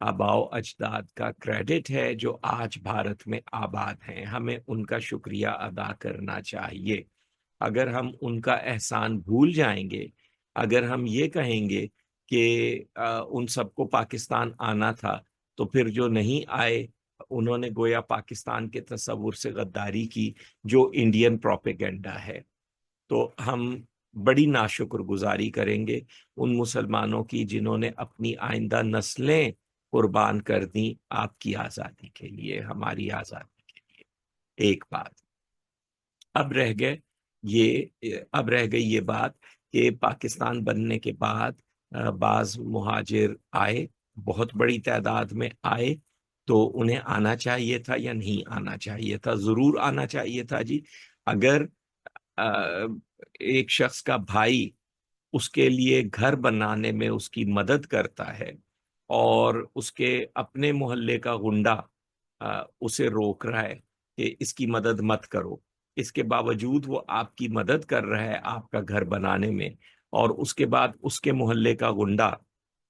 آباؤ اجداد کا کریڈٹ ہے جو آج بھارت میں آباد ہیں. ہمیں ان کا شکریہ ادا کرنا چاہیے. اگر ہم ان کا احسان بھول جائیں گے، اگر ہم یہ کہیں گے کہ ان سب کو پاکستان آنا تھا، تو پھر جو نہیں آئے انہوں نے گویا پاکستان کے تصور سے غداری کی، جو انڈین پروپیگنڈا ہے. تو ہم بڑی ناشکر گزاری کریں گے ان مسلمانوں کی جنہوں نے اپنی آئندہ نسلیں قربان کر دیں آپ کی آزادی کے لیے، ہماری آزادی کے لیے. ایک بات اب رہ گئے اب رہ گئی یہ بات کہ پاکستان بننے کے بعد بعض مہاجر آئے، بہت بڑی تعداد میں آئے. تو انہیں آنا چاہیے تھا یا نہیں آنا چاہیے تھا؟ ضرور آنا چاہیے تھا جی. اگر ایک شخص کا بھائی اس کے لیے گھر بنانے میں اس کی مدد کرتا ہے اور اس کے اپنے محلے کا غنڈہ اسے روک رہا ہے کہ اس کی مدد مت کرو، اس کے باوجود وہ آپ کی مدد کر رہا ہے آپ کا گھر بنانے میں، اور اس کے بعد اس کے محلے کا غنڈہ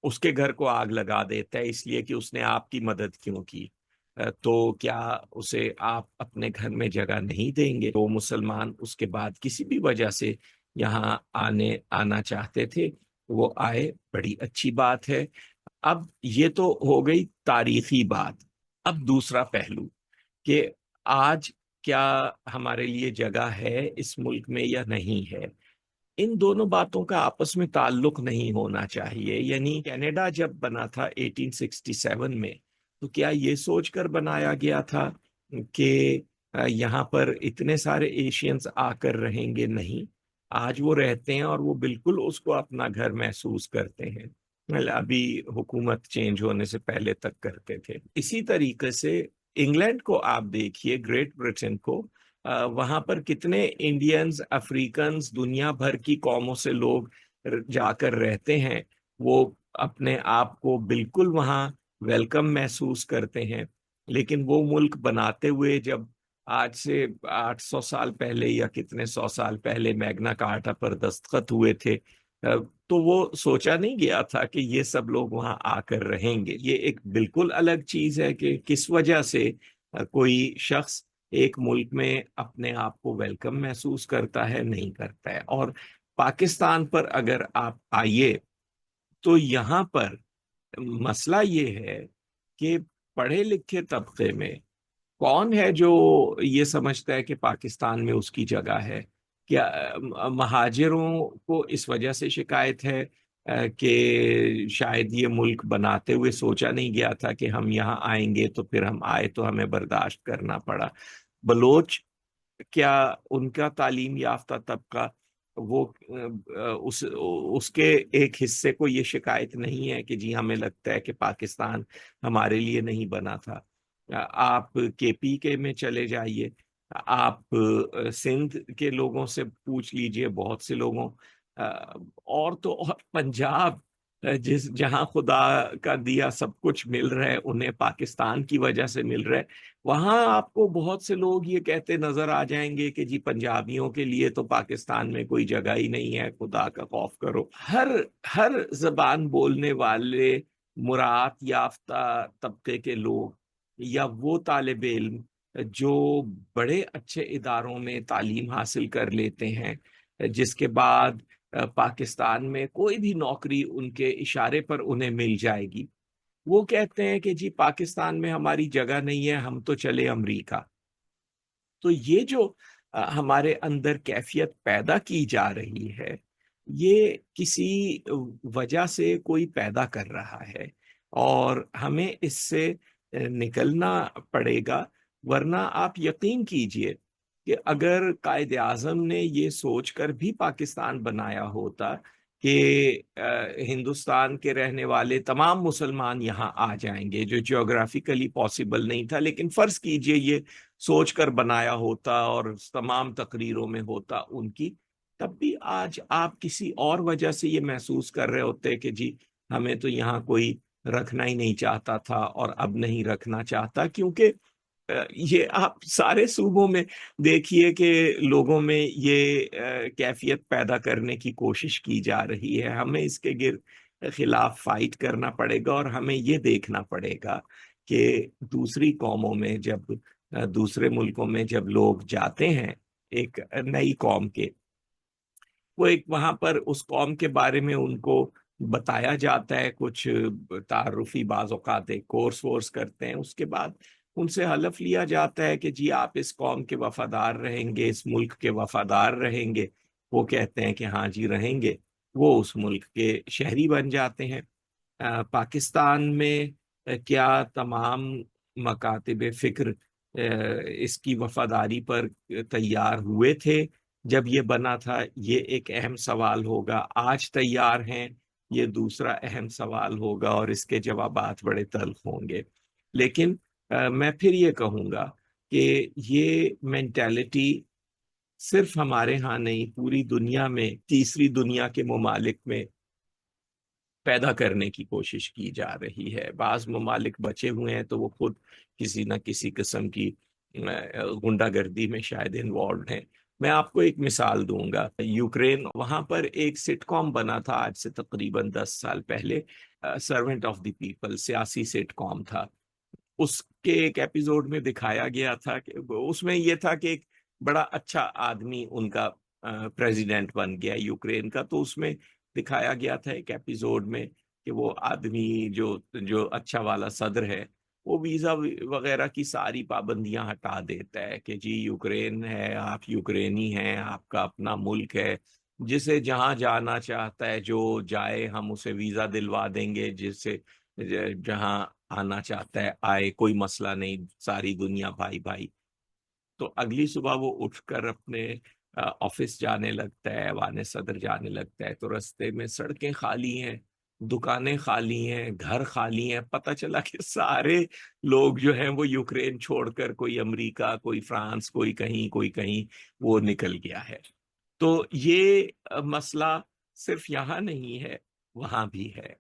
اس کے گھر کو آگ لگا دیتا ہے اس لیے کہ اس نے آپ کی مدد کیوں کی، تو کیا اسے آپ اپنے گھر میں جگہ نہیں دیں گے؟ تو مسلمان اس کے بعد کسی بھی وجہ سے یہاں آنا چاہتے تھے، وہ آئے، بڑی اچھی بات ہے. اب یہ تو ہو گئی تاریخی بات. اب دوسرا پہلو کہ آج کیا ہمارے لیے جگہ ہے اس ملک میں یا نہیں ہے. ان دونوں باتوں کا آپس میں تعلق نہیں ہونا چاہیے. یعنی کینیڈا جب بنا تھا 1867 میں، تو کیا یہ سوچ کر بنایا گیا تھا کہ یہاں پر اتنے سارے ایشینز آ کر رہیں گے؟ نہیں، آج وہ رہتے ہیں اور وہ بالکل اس کو اپنا گھر محسوس کرتے ہیں. ابھی حکومت چینج ہونے سے پہلے تک کرتے تھے. اسی طریقے سے انگلینڈ کو آپ دیکھیے، گریٹ برٹن کو، وہاں پر کتنے انڈینز، افریکنز، دنیا بھر کی قوموں سے لوگ جا کر رہتے ہیں. وہ اپنے آپ کو بالکل وہاں ویلکم محسوس کرتے ہیں. لیکن وہ ملک بناتے ہوئے جب آج سے 800 سال پہلے یا کتنے 100 سال پہلے میگنا کارٹا پر دستخط ہوئے تھے، تو وہ سوچا نہیں گیا تھا کہ یہ سب لوگ وہاں آ کر رہیں گے. یہ ایک بالکل الگ چیز ہے کہ کس وجہ سے کوئی شخص ایک ملک میں اپنے آپ کو ویلکم محسوس کرتا ہے، نہیں کرتا ہے. اور پاکستان پر اگر آپ آئیے تو یہاں پر مسئلہ یہ ہے کہ پڑھے لکھے طبقے میں کون ہے جو یہ سمجھتا ہے کہ پاکستان میں اس کی جگہ ہے؟ کیا مہاجروں کو اس وجہ سے شکایت ہے کہ شاید یہ ملک بناتے ہوئے سوچا نہیں گیا تھا کہ ہم یہاں آئیں گے، تو پھر ہم آئے تو ہمیں برداشت کرنا پڑا. بلوچ، کیا ان کا تعلیم یافتہ طبقہ وہ اس کے ایک حصے کو یہ شکایت نہیں ہے کہ جی ہمیں لگتا ہے کہ پاکستان ہمارے لیے نہیں بنا تھا؟ آپ کے پی کے میں چلے جائیے، آپ سندھ کے لوگوں سے پوچھ لیجئے، بہت سے لوگوں، اور تو اور پنجاب، جہاں خدا کا دیا سب کچھ مل رہا ہے انہیں پاکستان کی وجہ سے مل رہا ہے، وہاں آپ کو بہت سے لوگ یہ کہتے نظر آ جائیں گے کہ جی پنجابیوں کے لیے تو پاکستان میں کوئی جگہ ہی نہیں ہے، خدا کا خوف کرو. ہر زبان بولنے والے مراعات یافتہ طبقے کے لوگ یا وہ طالب علم جو بڑے اچھے اداروں میں تعلیم حاصل کر لیتے ہیں، جس کے بعد پاکستان میں کوئی بھی نوکری ان کے اشارے پر انہیں مل جائے گی، وہ کہتے ہیں کہ جی پاکستان میں ہماری جگہ نہیں ہے، ہم تو چلے امریکہ. تو یہ جو ہمارے اندر کیفیت پیدا کی جا رہی ہے، یہ کسی وجہ سے کوئی پیدا کر رہا ہے اور ہمیں اس سے نکلنا پڑے گا. ورنہ آپ یقین کیجئے کہ اگر قائد اعظم نے یہ سوچ کر بھی پاکستان بنایا ہوتا کہ ہندوستان کے رہنے والے تمام مسلمان یہاں آ جائیں گے، جو جیوگرافیکلی پاسبل نہیں تھا، لیکن فرض کیجئے یہ سوچ کر بنایا ہوتا اور تمام تقریروں میں ہوتا ان کی، تب بھی آج آپ کسی اور وجہ سے یہ محسوس کر رہے ہوتے کہ جی ہمیں تو یہاں کوئی رکھنا ہی نہیں چاہتا تھا اور اب نہیں رکھنا چاہتا. کیونکہ یہ آپ سارے صوبوں میں دیکھیے کہ لوگوں میں یہ کیفیت پیدا کرنے کی کوشش کی جا رہی ہے. ہمیں اس کے گرد خلاف فائٹ کرنا پڑے گا، اور ہمیں یہ دیکھنا پڑے گا کہ دوسری قوموں میں جب دوسرے ملکوں میں جب لوگ جاتے ہیں ایک نئی قوم کے، وہ ایک وہاں پر اس قوم کے بارے میں ان کو بتایا جاتا ہے، کچھ تعارفی بعض اوقات ایک کورس وورس کرتے ہیں، اس کے بعد ان سے حلف لیا جاتا ہے کہ جی آپ اس قوم کے وفادار رہیں گے، اس ملک کے وفادار رہیں گے۔ وہ کہتے ہیں کہ ہاں جی رہیں گے، وہ اس ملک کے شہری بن جاتے ہیں۔ پاکستان میں کیا تمام مکاتب فکر اس کی وفاداری پر تیار ہوئے تھے جب یہ بنا تھا؟ یہ ایک اہم سوال ہوگا۔ آج تیار ہیں؟ یہ دوسرا اہم سوال ہوگا، اور اس کے جوابات بڑے تلخ ہوں گے۔ لیکن میں پھر یہ کہوں گا کہ یہ مینٹالٹی صرف ہمارے ہاں نہیں، پوری دنیا میں، تیسری دنیا کے ممالک میں پیدا کرنے کی کوشش کی جا رہی ہے۔ بعض ممالک بچے ہوئے ہیں تو وہ خود کسی نہ کسی قسم کی غنڈہ گردی میں شاید انوالوڈ ہیں۔ میں آپ کو ایک مثال دوں گا، یوکرین، وہاں پر ایک سٹ کام بنا تھا آج سے تقریباً 10 سال پہلے، سرونٹ آف دی پیپل، سیاسی سٹ کام تھا۔ اس کے ایک ایپیزوڈ میں دکھایا گیا تھا کہ اس میں یہ تھا کہ ایک بڑا اچھا آدمی ان کا پریزیڈنٹ بن گیا یوکرین کا، تو اس میں دکھایا گیا تھا ایک ایپیزوڈ میں کہ وہ آدمی جو اچھا والا صدر ہے، وہ ویزا وغیرہ کی ساری پابندیاں ہٹا دیتا ہے کہ جی یوکرین ہے، آپ یوکرینی ہیں، آپ کا اپنا ملک ہے، جسے جہاں جانا چاہتا ہے جو جائے، ہم اسے ویزا دلوا دیں گے، جسے جہاں آنا چاہتا ہے آئے، کوئی مسئلہ نہیں، ساری دنیا بھائی بھائی۔ تو اگلی صبح وہ اٹھ کر اپنے آفس جانے لگتا ہے، ایوان صدر جانے لگتا ہے، تو رستے میں سڑکیں خالی ہیں، دکانیں خالی ہیں، گھر خالی ہیں، پتہ چلا کہ سارے لوگ جو ہیں وہ یوکرین چھوڑ کر کوئی امریکہ، کوئی فرانس، کوئی کہیں وہ نکل گیا ہے۔ تو یہ مسئلہ صرف یہاں نہیں ہے، وہاں بھی ہے۔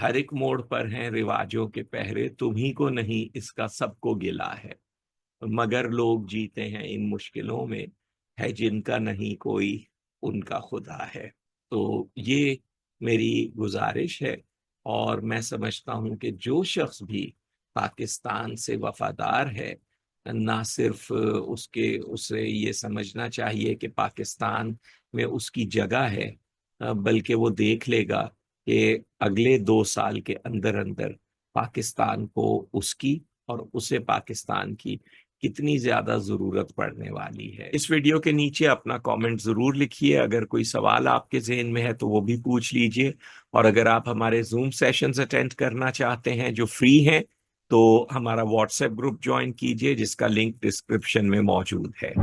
ہر ایک موڑ پر ہیں رواجوں کے پہرے، تمہیں کو نہیں اس کا سب کو گلا ہے، مگر لوگ جیتے ہیں ان مشکلوں میں، ہے جن کا نہیں کوئی ان کا خدا ہے۔ تو یہ میری گزارش ہے، اور میں سمجھتا ہوں کہ جو شخص بھی پاکستان سے وفادار ہے، نہ صرف اسے یہ سمجھنا چاہیے کہ پاکستان میں اس کی جگہ ہے، بلکہ وہ دیکھ لے گا کہ اگلے 2 سال کے اندر اندر پاکستان کو اس کی اور اسے پاکستان کی کتنی زیادہ ضرورت پڑنے والی ہے۔ اس ویڈیو کے نیچے اپنا کامنٹ ضرور لکھیے، اگر کوئی سوال آپ کے ذہن میں ہے تو وہ بھی پوچھ لیجئے، اور اگر آپ ہمارے زوم سیشنز اٹینڈ کرنا چاہتے ہیں جو فری ہیں تو ہمارا واٹس ایپ گروپ جوائن کیجئے، جس کا لنک ڈسکرپشن میں موجود ہے۔